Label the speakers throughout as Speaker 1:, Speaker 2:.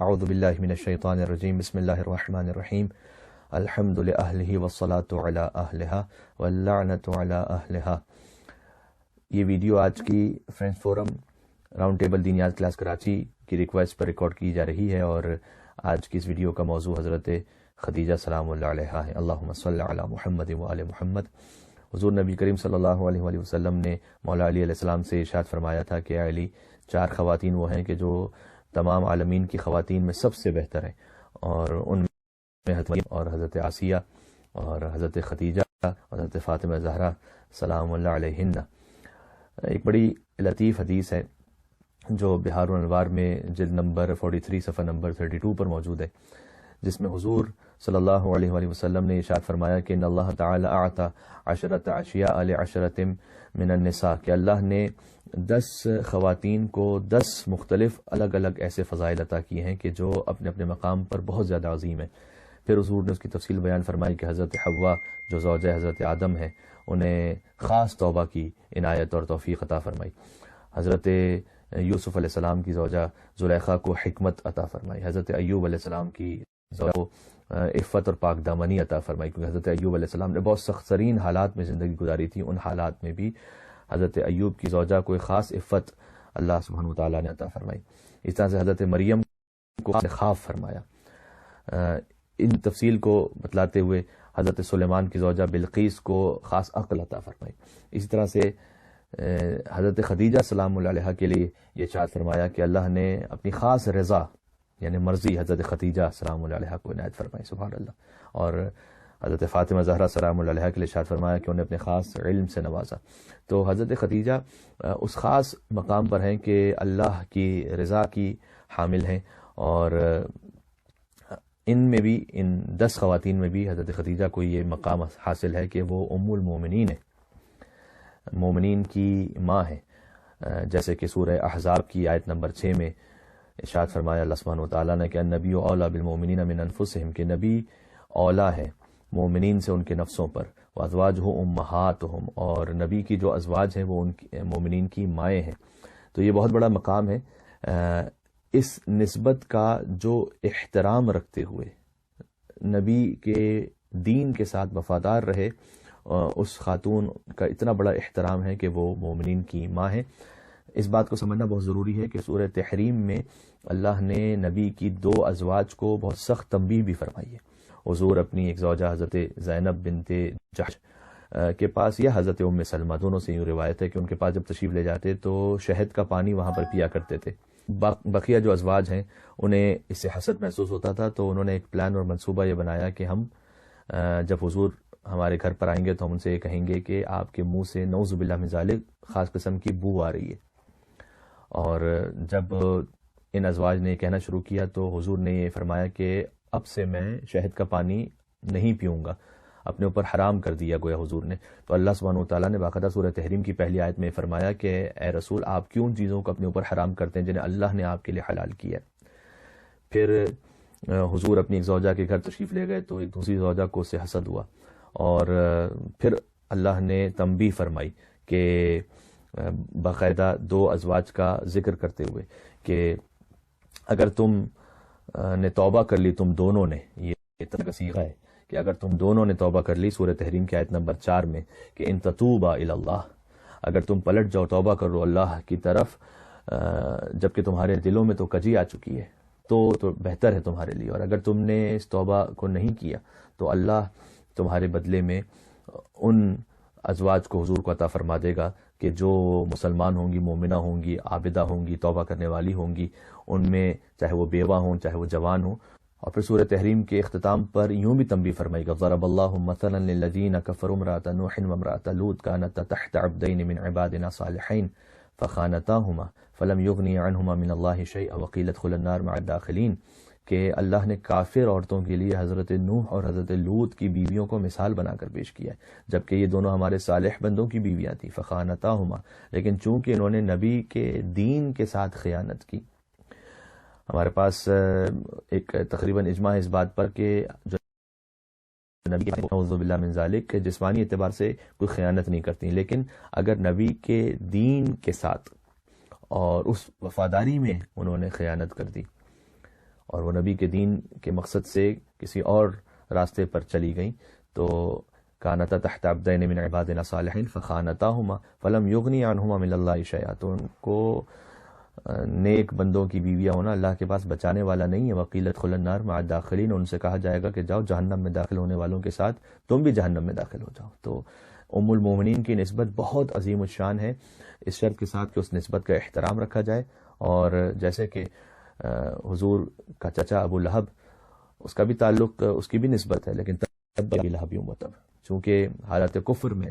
Speaker 1: اعوذ باللہ من الشیطان الرجیم بسم اللہ الرحمن الرحیم الحمد لأہلہ والصلاة علی اہلہا واللعنۃ علی اہلہا۔ یہ ویڈیو آج کی فرینڈز فورم راؤنڈ ٹیبل دینیات کلاس کراچی کی ریکویسٹ پر ریکارڈ کی جا رہی ہے، اور آج کی اس ویڈیو کا موضوع حضرت خدیجہ سلام اللہ علیہا ہے۔ اللہم صلی علی محمد وآل محمد۔ حضور نبی کریم صلی اللہ علیہ وآلہ وسلم نے مولا علی علیہ السلام سے ارشاد فرمایا تھا کہ علی، 4 خواتین وہ ہیں کہ جو تمام عالمین کی خواتین میں سب سے بہتر ہیں، اور ان میں حضرت مریم اور حضرت آسیہ اور حضرت خدیجہ اور حضرت فاطمہ زہرا سلام اللہ علیہن۔ ایک بڑی لطیف حدیث ہے جو بہار الانوار میں جلد نمبر 43 صفحہ نمبر 32 پر موجود ہے، جس میں حضور صلی اللہ علیہ وآلہ وسلم نے ارشاد فرمایا کہ ان اللہ تعالی اعطى 10 اشیاء ل10 من النساء، کہ اللہ نے 10 خواتین کو 10 مختلف الگ الگ ایسے فضائل عطا کیے ہیں کہ جو اپنے اپنے مقام پر بہت زیادہ عظیم ہیں۔ پھر حضور نے اس کی تفصیل بیان فرمائی کہ حضرت حوا جو زوجہ حضرت آدم ہے، انہیں خاص توبہ کی عنایت اور توفیق عطا فرمائی۔ حضرت یوسف علیہ السلام کی زوجہ زلیخا کو حکمت عطا فرمائی۔ حضرت ایوب علیہ السلام کی زوجہ کو عفت اور پاک دامنی عطا فرمائی، کیونکہ حضرت ایوب علیہ السلام نے بہت سخت ترین حالات میں زندگی گزاری تھی۔ ان حالات میں بھی حضرت ایوب کی زوجہ کو ایک خاص عفت اللہ سبحانہ وتعالیٰ نے عطا فرمائی۔ اس طرح سے حضرت مریم کو خواب فرمایا۔ ان تفصیل کو بتلاتے ہوئے حضرت سلیمان کی زوجہ بلقیس کو خاص عقل عطا فرمائی۔ اسی طرح سے حضرت خدیجہ سلام اللہ علیہا کے لیے یہ ارشاد فرمایا کہ اللہ نے اپنی خاص رضا یعنی مرضی حضرت خدیجہ سلام اللہ علیہا کو عنایت فرمائی، سبحان اللہ۔ اور حضرت فاطمہ زہرا سلام اللہ علیہا کے لیے ارشاد فرمایا کہ انہیں اپنے خاص علم سے نوازا۔ تو حضرت خدیجہ اس خاص مقام پر ہیں کہ اللہ کی رضا کی حامل ہیں، اور ان میں بھی، ان 10 خواتین میں بھی حضرت خدیجہ کو یہ مقام حاصل ہے کہ وہ ام المومنین ہے، مومنین کی ماں ہے، جیسے کہ سورہ احزاب کی آیت نمبر 6 میں ارشاد فرمایا اللہ سبحانہ وتعالیٰ نے کہ النبی اولیٰ بالمؤمنین من انفسہم، کہ نبی اولیٰ ہے مومنین سے ان کے نفسوں پر، وازواجہ امہاتہم، اور نبی کی جو ازواج ہیں وہ ان مومنین کی مائیں ہیں۔ تو یہ بہت بڑا مقام ہے۔ اس نسبت کا جو احترام رکھتے ہوئے نبی کے دین کے ساتھ وفادار رہے، اس خاتون کا اتنا بڑا احترام ہے کہ وہ مومنین کی ماں ہے۔ اس بات کو سمجھنا بہت ضروری ہے کہ سورہ تحریم میں اللہ نے نبی کی 2 ازواج کو بہت سخت تنبیہ بھی فرمائی ہے۔ حضور اپنی ایک زوجہ حضرت زینب بنت جحش کے پاس، یا حضرت ام سلمہ، دونوں سے یوں روایت ہے کہ ان کے پاس جب تشریف لے جاتے تو شہد کا پانی وہاں پر پیا کرتے تھے۔ بقیہ جو ازواج ہیں انہیں اس سے حسد محسوس ہوتا تھا، تو انہوں نے ایک پلان اور منصوبہ یہ بنایا کہ ہم جب حضور ہمارے گھر پر آئیں گے تو ہم ان سے یہ کہیں گے کہ آپ کے منہ سے نعوذ باللہ من ذالک خاص قسم کی بو آ رہی ہے۔ اور جب ان ازواج نے کہنا شروع کیا تو حضور نے یہ فرمایا کہ اب سے میں شہد کا پانی نہیں پیوں گا، اپنے اوپر حرام کر دیا گویا حضور نے۔ تو اللہ سبحانہ وتعالیٰ نے باقاعدہ سورہ تحریم کی پہلی آیت میں فرمایا کہ اے رسول، آپ کیوں ان چیزوں کو اپنے اوپر حرام کرتے ہیں جنہیں اللہ نے آپ کے لیے حلال کیا ہے۔ پھر حضور اپنی ایک زوجہ کے گھر تشریف لے گئے تو ایک دوسری زوجہ کو اس سے حسد ہوا، اور پھر اللہ نے تنبیہ فرمائی کہ باقاعدہ 2 ازواج کا ذکر کرتے ہوئے کہ اگر تم نے توبہ کر لی، تم دونوں نے، یہ طرح کا صیغہ ہے کہ اگر تم دونوں نے توبہ کر لی، سورہ تحریم کی آیت نمبر 4 میں، کہ ان تتوبا الی اللہ، اگر تم پلٹ جاؤ، توبہ کرو اللہ کی طرف، جبکہ تمہارے دلوں میں تو کجی آ چکی ہے، تو بہتر ہے تمہارے لیے، اور اگر تم نے اس توبہ کو نہیں کیا تو اللہ تمہارے بدلے میں ان ازواج کو حضور کو عطا فرما دے گا کہ جو مسلمان ہوں گی، مومنہ ہوں گی، عابدہ ہوں گی، توبہ کرنے والی ہوں گی، ان میں چاہے وہ بیوہ ہوں چاہے وہ جوان ہوں۔ اور پھر سورہ تحریم کے اختتام پر یوں بھی تنبیہ فرمائی گا، ضرب اللہ مثلا للذین کفروا امرأۃ نوح وامرأۃ لوط کانتا تحت عبدین من عبادنا صالحین فخانتاہما فلم یغنی عنہما من اللہ شیئا وقیل ادخلا النار مع الداخلین، کہ اللہ نے کافر عورتوں کے لیے حضرت نوح اور حضرت لوط کی بیویوں کو مثال بنا کر پیش کیا ہے، جبکہ یہ دونوں ہمارے صالح بندوں کی بیویاں تھیں، فخانتاہما، لیکن چونکہ انہوں نے نبی کے دین کے ساتھ خیانت کی۔ ہمارے پاس ایک تقریباً اجماع ہے اس بات پر کہ جو نبی کے نعوذ باللہ من ذالک جسمانی اعتبار سے کوئی خیانت نہیں کرتی، لیکن اگر نبی کے دین کے ساتھ اور اس وفاداری میں انہوں نے خیانت کر دی اور وہ نبی کے دین کے مقصد سے کسی اور راستے پر چلی گئیں تو کانتا تحت عبدین من عبادنا صالحین فخانتاہما فلم یغنی عنہما من اللہ شیئا، تو ان کو نیک بندوں کی بیویاں ہونا اللہ کے پاس بچانے والا نہیں ہے. وقیلت خل النار مع الداخلین، ان سے کہا جائے گا کہ جاؤ جہنم میں داخل ہونے والوں کے ساتھ تم بھی جہنم میں داخل ہو جاؤ. تو ام المومنین کی نسبت بہت عظیم الشان ہے، اس شرط کے ساتھ کہ اس نسبت کا احترام رکھا جائے. اور جیسے کہ حضور کا چچا ابو لہب، اس کا بھی تعلق، اس کی بھی نسبت ہے، لیکن تب ابی لہب یوں مطلب چونکہ حالت کفر میں،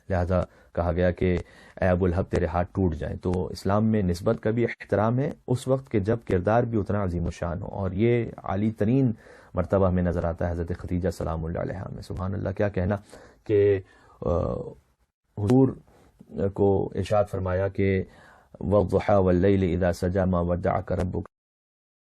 Speaker 1: لہذا کہا گیا کہ اے ابو لہب تیرے ہاتھ ٹوٹ جائیں. تو اسلام میں نسبت کا بھی احترام ہے اس وقت کہ جب کردار بھی اتنا عظیم الشان ہو، اور یہ عالی ترین مرتبہ میں نظر آتا ہے حضرت خدیجہ سلام اللہ علیہا میں. سبحان اللہ، کیا کہنا کہ حضور کو ارشاد فرمایا کہ وَالضُّحَىٰ وَاللَّيْلِ إِذَا سَجَىٰ مَا وَدَّعَكَ رَبُّكَ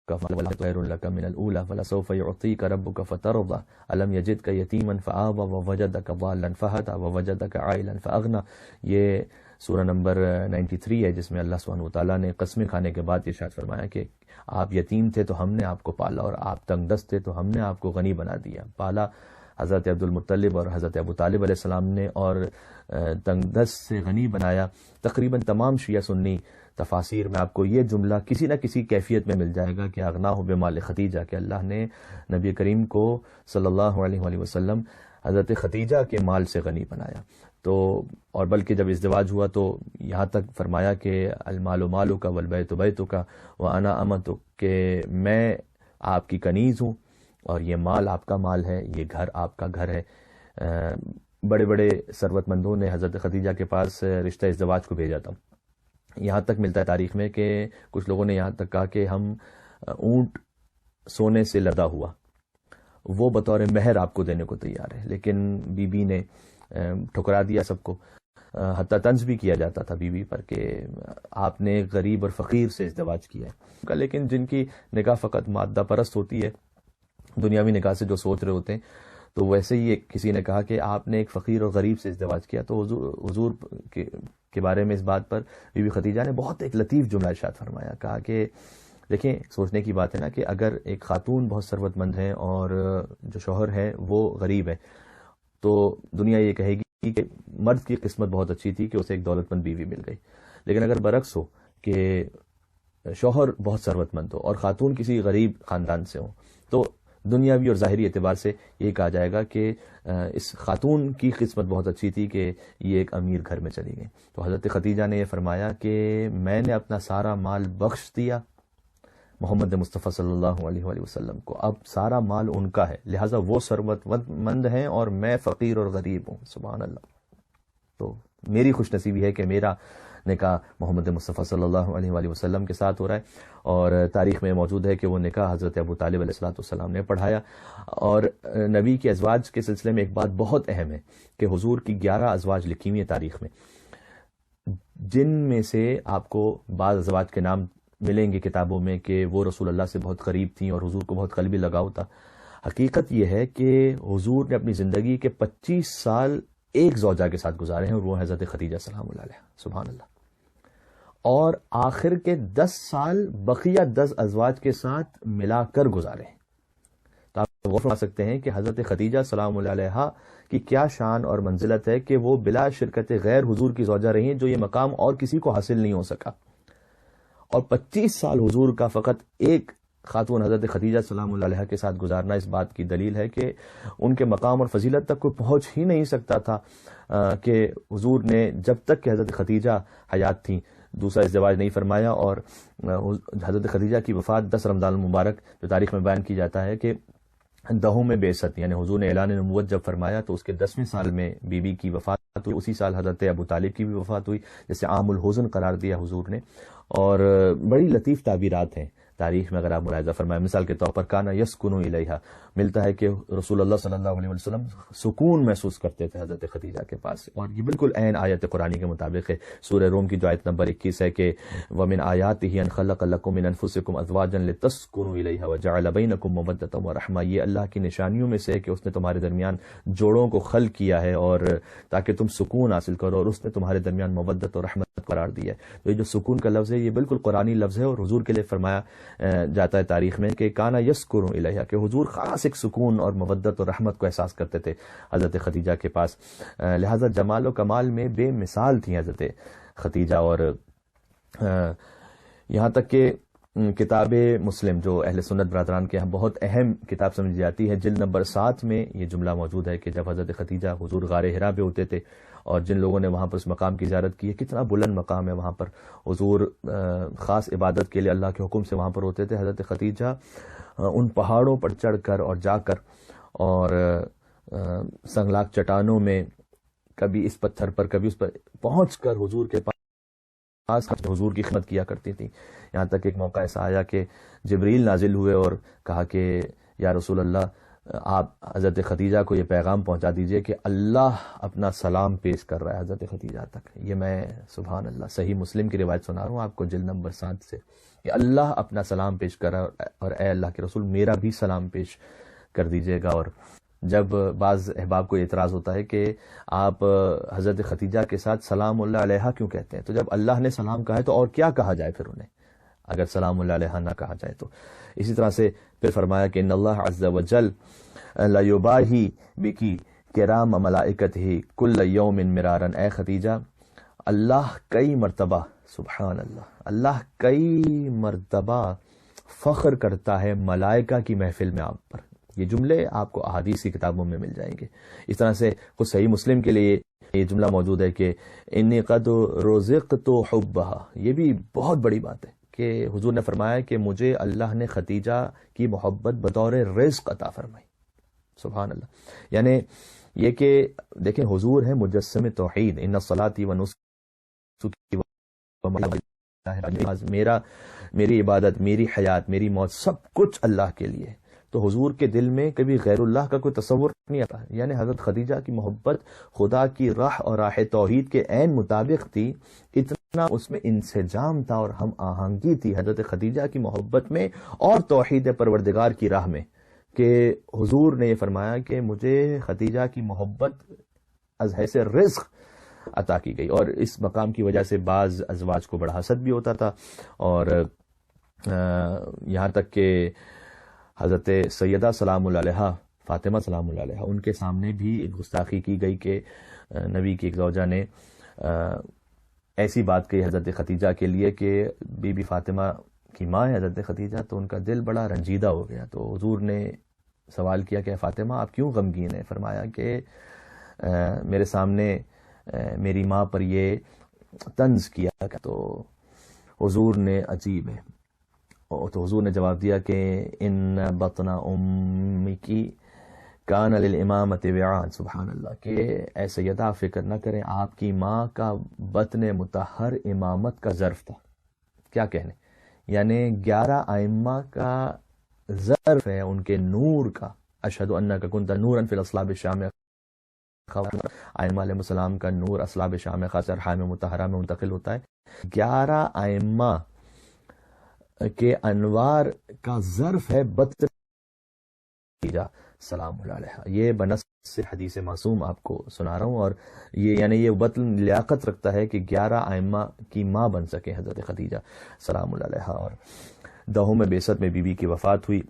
Speaker 1: خَيْرٌ لَكَ مِنَ الْأُولَىٰ وَلَسَوْفَ يُعْطِيكَ رَبُّكَ فَتَرْضَىٰ أَلَمْ يَجِدْكَ يَتِيمًا فَآوَىٰ وَوَجَدَكَ ضَالًّا فَهَدَىٰ وَوَجَدَكَ عَائِلًا فَأَغْنَىٰ. یہ سورہ نمبر 93 ہے، جس میں اللہ سبحانہ وتعالیٰ نے قسمیں کھانے کے بعد ارشاد فرمایا کہ آپ یتیم تھے تو ہم نے آپ کو پالا، اور آپ تنگ دست تھے تو ہم نے آپ کو غنی بنا دیا. پالا حضرت عبد المطلب اور حضرت ابو طالب علیہ السلام نے، اور تنگ دست سے غنی بنایا. تقریباً تمام شیعہ سنی تفاسیر میں آپ کو یہ جملہ کسی نہ کسی کیفیت میں مل جائے گا کہ اغناہ بمال خدیجہ، کہ اللہ نے نبی کریم کو صلی اللہ علیہ وآلہ وسلم حضرت خدیجہ کے مال سے غنی بنایا. تو اور بلکہ جب ازدواج ہوا تو یہاں تک فرمایا کہ المال مالک والبیت بیتک وانا امتک، کہ میں آپ کی کنیز ہوں اور یہ مال آپ کا مال ہے، یہ گھر آپ کا گھر ہے. بڑے بڑے ثروت مندوں نے حضرت خدیجہ کے پاس رشتہ ازدواج کو بھیجا تھا. یہاں تک ملتا ہے تاریخ میں کہ کچھ لوگوں نے یہاں تک کہا کہ ہم اونٹ سونے سے لدا ہوا وہ بطور مہر آپ کو دینے کو تیار ہے، لیکن بی بی نے ٹھکرا دیا سب کو. حتیٰ طنز بھی کیا جاتا تھا بی بی پر کہ آپ نے غریب اور فقیر سے ازدواج کیا ہے. لیکن جن کی نکاح فقط مادہ پرست ہوتی ہے، دنیاوی نکاح سے جو سوچ رہے ہوتے ہیں، تو ویسے ہی کسی نے کہا کہ آپ نے ایک فقیر اور غریب سے ازدواج کیا. تو حضور کے بارے میں اس بات پر بی بی خدیجہ نے بہت ایک لطیف جملہ ارشاد فرمایا. کہا کہ دیکھیں، سوچنے کی بات ہے نا کہ اگر ایک خاتون بہت ثروت مند ہے اور جو شوہر ہے وہ غریب ہے، تو دنیا یہ کہے گی کہ مرد کی قسمت بہت اچھی تھی کہ اسے ایک دولت مند بیوی مل گئی. لیکن اگر برعکس ہو کہ شوہر بہت ثروت مند ہو اور خاتون کسی غریب خاندان سے ہو، تو دنیاوی اور ظاہری اعتبار سے یہ کہا جائے گا کہ اس خاتون کی قسمت بہت اچھی تھی کہ یہ ایک امیر گھر میں چلی گئی. تو حضرت خدیجہ نے یہ فرمایا کہ میں نے اپنا سارا مال بخش دیا محمد مصطفیٰ صلی اللہ علیہ وآلہ وسلم کو، اب سارا مال ان کا ہے، لہٰذا وہ ثروت مند ہیں اور میں فقیر اور غریب ہوں. سبحان اللہ. تو میری خوش نصیبی ہے کہ میرا نکاح محمد مصطفیٰ صلی اللہ علیہ وآلہ وسلم کے ساتھ ہو رہا ہے. اور تاریخ میں موجود ہے کہ وہ نکاح حضرت ابو طالب علیہ السلام نے پڑھایا. اور نبی کے ازواج کے سلسلے میں ایک بات بہت اہم ہے کہ حضور کی 11 ازواج لکھی ہوئی ہیں تاریخ میں، جن میں سے آپ کو بعض ازواج کے نام ملیں گے کتابوں میں کہ وہ رسول اللہ سے بہت قریب تھیں اور حضور کو بہت قلبی لگاؤ تھا. حقیقت یہ ہے کہ حضور نے اپنی زندگی کے 25 سال ایک زوجہ کے ساتھ گزارے ہیں، اور وہ حضرت خدیجہ سلام اللہ علیہ. سبحان اللہ. اور آخر کے 10 سال بقیہ 10 ازواج کے ساتھ ملا کر گزارے ہیں. تو آپ غور فرما سکتے ہیں کہ حضرت خدیجہ سلام اللہ علیہ کی کیا شان اور منزلت ہے کہ وہ بلا شرکت غیر حضور کی زوجہ رہی ہیں، جو یہ مقام اور کسی کو حاصل نہیں ہو سکا. اور 25 سال حضور کا فقط ایک خاتون حضرت خدیجہ سلام اللہ علیہ کے ساتھ گزارنا اس بات کی دلیل ہے کہ ان کے مقام اور فضیلت تک کوئی پہنچ ہی نہیں سکتا تھا کہ حضور نے جب تک کہ حضرت خدیجہ حیات تھیں دوسرا ازدواج نہیں فرمایا. اور حضرت خدیجہ کی وفات 10 رمضان المبارک جو تاریخ میں بیان کی جاتا ہے کہ 10 میں بعثت، یعنی حضور نے اعلان نبوت جب فرمایا تو اس کے 10ویں سال میں بی بی کی وفات ہوئی. اسی سال حضرت ابو طالب کی بھی وفات ہوئی، جسے عام الحزن قرار دیا حضور نے. اور بڑی لطیف تعبیرات ہیں تاریخ میں اگر آپ ملاحظہ فرمائیں. مثال کے طور پر کانا یسکن الیہا، ملتا ہے کہ رسول اللہ صلی اللہ علیہ وسلم سکون محسوس کرتے تھے حضرت خدیجہ کے پاس. اور یہ بالکل عین آیت قرآنی کے مطابق ہے. سورہ روم کی جو آیت نمبر 21 ہے کہ وَمِنْ آیَاتِهِ أَنْ خَلَقَ لَكُم مِّنْ أَنفُسِكُمْ أَزْوَاجًا لِتَسْكُنُوا إِلَيْهَا وَجَعَلَ بَيْنَكُم مَّوَدَّةً وَرَحْمَةً. یہ اللہ کی نشانیوں میں سے ہے کہ اس نے تمہارے درمیان جوڑوں کو خلق کیا ہے اور تاکہ تم سکون حاصل کرو، اور اس نے تمہارے درمیان مودت اور رحمت قرار دیا ہے. تو یہ جو سکون کا لفظ ہے یہ بالکل قرآنی لفظ ہے، اور حضور کے لیے فرمایا جاتا ہے تاریخ میں کہ کانا یسکر الیہا، کہ حضور خاص ایک سکون اور مودت اور رحمت کو احساس کرتے تھے حضرت خدیجہ کے پاس، لہٰذا جمال و کمال میں بے مثال تھیں حضرت خدیجہ۔ اور یہاں تک کہ کتاب مسلم جو اہل سنت برادران کے یہاں بہت اہم کتاب سمجھی جاتی ہے، جلد نمبر 7 میں یہ جملہ موجود ہے کہ جب حضرت خدیجہ حضور غار حرا پہ ہوتے تھے اور جن لوگوں نے وہاں پر اس مقام کی زیارت کی ہے، کتنا بلند مقام ہے وہاں پر، حضور خاص عبادت کے لیے اللہ کے حکم سے وہاں پر ہوتے تھے، حضرت خدیجہ ان پہاڑوں پر چڑھ کر اور جا کر اور سنگلاخ چٹانوں میں کبھی اس پتھر پر کبھی اس پر پہنچ کر حضور کے پاس حضور کی خدمت کیا کرتی تھی۔ یہاں تک ایک موقع ایسا آیا کہ جبریل نازل ہوئے اور کہا کہ یا رسول اللہ، آپ حضرت خدیجہ کو یہ پیغام پہنچا دیجئے کہ اللہ اپنا سلام پیش کر رہا ہے حضرت خدیجہ تک۔ یہ میں سبحان اللہ صحیح مسلم کی روایت سنا رہا ہوں آپ کو جلد نمبر 7 سے، کہ اللہ اپنا سلام پیش کر رہا ہے اور اے اللہ کے رسول میرا بھی سلام پیش کر دیجئے گا۔ اور جب بعض احباب کو اعتراض ہوتا ہے کہ آپ حضرت خدیجہ کے ساتھ سلام اللہ علیہا کیوں کہتے ہیں، تو جب اللہ نے سلام کہا ہے تو اور کیا کہا جائے پھر انہیں، اگر سلام اللہ علیہا نہ کہا جائے تو۔ اسی طرح سے پھر فرمایا کہ ان اللہ عز وجل لا یباہی بکی کرام ملائکتہ کل یوم مرارا، اے خدیجہ اللہ کئی مرتبہ، سبحان اللہ کئی مرتبہ فخر کرتا ہے ملائکہ کی محفل میں آپ پر۔ یہ جملے آپ کو احادیث کی کتابوں میں مل جائیں گے۔ اس طرح سے خود صحیح مسلم کے لیے یہ جملہ موجود ہے کہ انی قد رزقت حبھا، یہ بھی بہت بڑی بات ہے کہ حضور نے فرمایا کہ مجھے اللہ نے خدیجہ کی محبت بطور رزق عطا فرمائی، سبحان اللہ۔ یعنی یہ کہ دیکھیں حضور ہے مجسم توحید، ان صلاتی و نسکی میری عبادت، میری حیات، میری موت، سب کچھ اللہ کے لیے، تو حضور کے دل میں کبھی غیر اللہ کا کوئی تصور نہیں آتا۔ یعنی حضرت خدیجہ کی محبت خدا کی راہ اور راہ توحید کے عین مطابق تھی، اتنا اس میں انسجام تھا اور ہم آہنگی تھی حضرت خدیجہ کی محبت میں اور توحید پروردگار کی راہ میں، کہ حضور نے یہ فرمایا کہ مجھے خدیجہ کی محبت از حیث رزق عطا کی گئی۔ اور اس مقام کی وجہ سے بعض ازواج کو بڑا حسد بھی ہوتا تھا، اور یہاں تک کہ حضرت سیدہ سلام اللہ علیہا، فاطمہ سلام اللہ علیہا، ان کے سامنے بھی ایک گستاخی کی گئی کہ نبی کی ایک زوجہ نے ایسی بات کہی حضرت خدیجہ کے لیے کہ بی بی فاطمہ کی ماں ہے حضرت خدیجہ، تو ان کا دل بڑا رنجیدہ ہو گیا۔ تو حضور نے سوال کیا کہ فاطمہ آپ کیوں غمگین ہیں؟ فرمایا کہ میرے سامنے میری ماں پر یہ طنز کیا، تو حضور نے عجیب ہے، تو حضور نے جواب دیا کہ ان بطن امکی کان للامامت وعان، سبحان اللہ، کہ اے سیدہ آپ فکر نہ کریں، آپ کی ماں کا بطن مطہر امامت کا ظرف تھا۔ کیا کہنے، یعنی 11 ائمہ کا ظرف ہے، ان کے نور کا، اشہد انک کنت نورا فی الاصلاب الشام، ائمہ علیہ السلام کا نور اصلاب شام خاص ارحام مطہرہ میں منتقل ہوتا ہے۔ 11 ائمہ کے انوار کا ظرف ہے بطن خدیجہ سلام اللہ علیہ۔ یہ بنص حدیث معصوم آپ کو سنا رہا ہوں، اور یہ یعنی یہ بطن لیاقت رکھتا ہے کہ 11 ائمہ کی ماں بن سکے حضرت خدیجہ سلام اللہ علیہ۔ اور دہوم بعثت میں بی بی کی وفات ہوئی،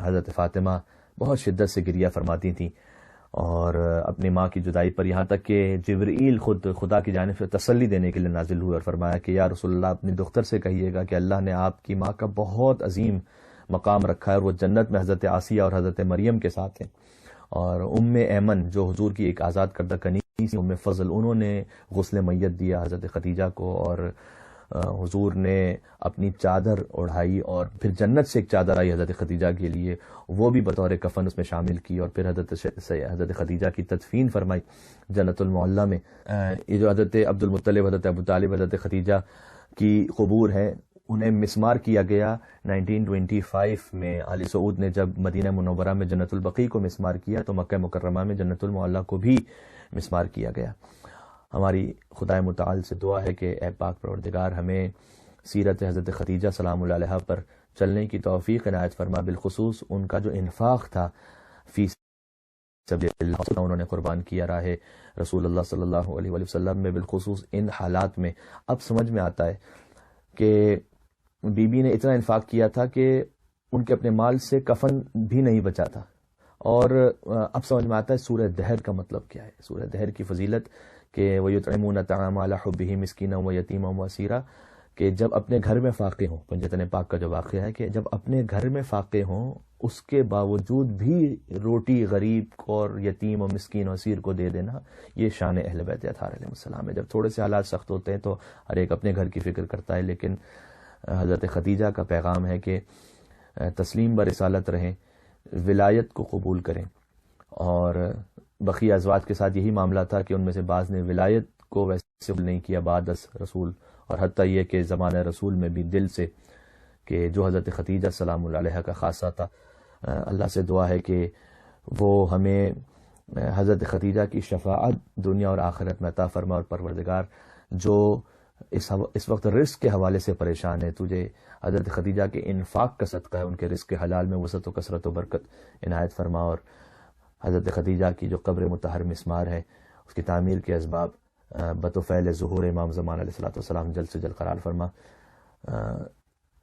Speaker 1: حضرت فاطمہ بہت شدت سے گریہ فرماتی تھیں اور اپنی ماں کی جدائی پر، یہاں تک کہ جبرائیل خود خدا کی جانب سے تسلی دینے کے لیے نازل ہوئے اور فرمایا کہ یا رسول اللہ اپنی دختر سے کہیے گا کہ اللہ نے آپ کی ماں کا بہت عظیم مقام رکھا ہے اور وہ جنت میں حضرت آسیہ اور حضرت مریم کے ساتھ ہیں۔ اور ام ایمن جو حضور کی ایک آزاد کردہ کنیز، ام فضل، انہوں نے غسل میت دیا حضرت خدیجہ کو، اور حضور نے اپنی چادر اڑھائی اور پھر جنت سے ایک چادر آئی حضرت خدیجہ کے لیے، وہ بھی بطور کفن اس میں شامل کی، اور پھر حضرت خدیجہ کی تدفین فرمائی جنت المعلی میں۔ یہ جو حضرت عبد المطلب، حضرت ابو طالب، حضرت خدیجہ کی قبور ہیں، انہیں مسمار کیا گیا 1925 میں۔ آل سعود نے جب مدینہ منورہ میں جنت البقیع کو مسمار کیا تو مکہ مکرمہ میں جنت المعلی کو بھی مسمار کیا گیا۔ ہماری خدائے متعال سے دعا ہے کہ اے پاک پروردگار ہمیں سیرت حضرت خدیجہ سلام اللہ علیہ پر چلنے کی توفیق عنایت فرما، بالخصوص ان کا جو انفاق تھا فی سبیل اللہ، انہوں نے قربان کیا راہ رسول اللہ صلی اللہ علیہ وسلم میں، بالخصوص ان حالات میں اب سمجھ میں آتا ہے کہ بی بی نے اتنا انفاق کیا تھا کہ ان کے اپنے مال سے کفن بھی نہیں بچا تھا. اور اب سمجھ میں آتا ہے سورہ دہر کا مطلب کیا ہے، سورہ دہر کی فضیلت کہ وَيُطْعِمُونَ الطَّعَامَ عَلَىٰ حُبِّهِ مِسْكِينًا وَيَتِيمًا وَأَسِيرًا، کہ جب اپنے گھر میں فاقے ہوں. پنجتن پاک کا جو واقعہ ہے کہ جب اپنے گھر میں فاقے ہوں اس کے باوجود بھی روٹی غریب کو اور یتیم اور مسکین اور اسیر کو دے دینا، یہ شان اہل بیت اطہار علیہ السلام ہے. جب تھوڑے سے حالات سخت ہوتے ہیں تو ہر ایک اپنے گھر کی فکر کرتا ہے، لیکن حضرت خدیجہ کا پیغام ہے کہ تسلیم برسالت رہیں، ولایت کو قبول کریں. اور بقیہ ازواج کے ساتھ یہی معاملہ تھا کہ ان میں سے بعض نے ولایت کو ویسے قبول نہیں کیا بعد از رسول، اور حتیٰ یہ کہ زمانہ رسول میں بھی دل سے، کہ جو حضرت خدیجہ سلام اللہ علیہ کا خاصہ تھا. اللہ سے دعا ہے کہ وہ ہمیں حضرت خدیجہ کی شفاعت دنیا اور آخرت میں عطا فرما. اور پروردگار جو اس وقت رزق کے حوالے سے پریشان ہے، تجھے حضرت خدیجہ کے انفاق کا صدقہ ہے، ان کے رزق حلال میں وسعت و کثرت و برکت عنایت فرما. اور حضرت خدیجہ کی جو قبر مطہر مسمار ہے اس کی تعمیر کے اسباب بطفیل ظہور امام زمان علیہ السلام جلد سے جلد قرار فرما.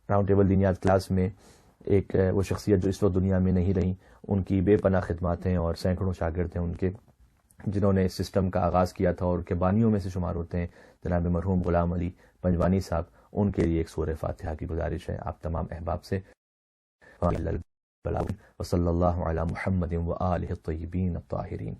Speaker 1: راؤنڈ ٹیبل دینیات کلاس میں ایک وہ شخصیت جو اس وقت دنیا میں نہیں رہی، ان کی بے پناہ خدمات ہیں اور سینکڑوں شاگرد ہیں ان کے جنہوں نے اس سسٹم کا آغاز کیا تھا اور کے بانیوں میں سے شمار ہوتے ہیں جناب مرحوم غلام علی پنجوانی صاحب. ان کے لیے ایک سورہ فاتحہ کی گزارش ہے آپ تمام احباب سے. وصلی اللہ علی محمد وآلہ الطیبین الطاہرین.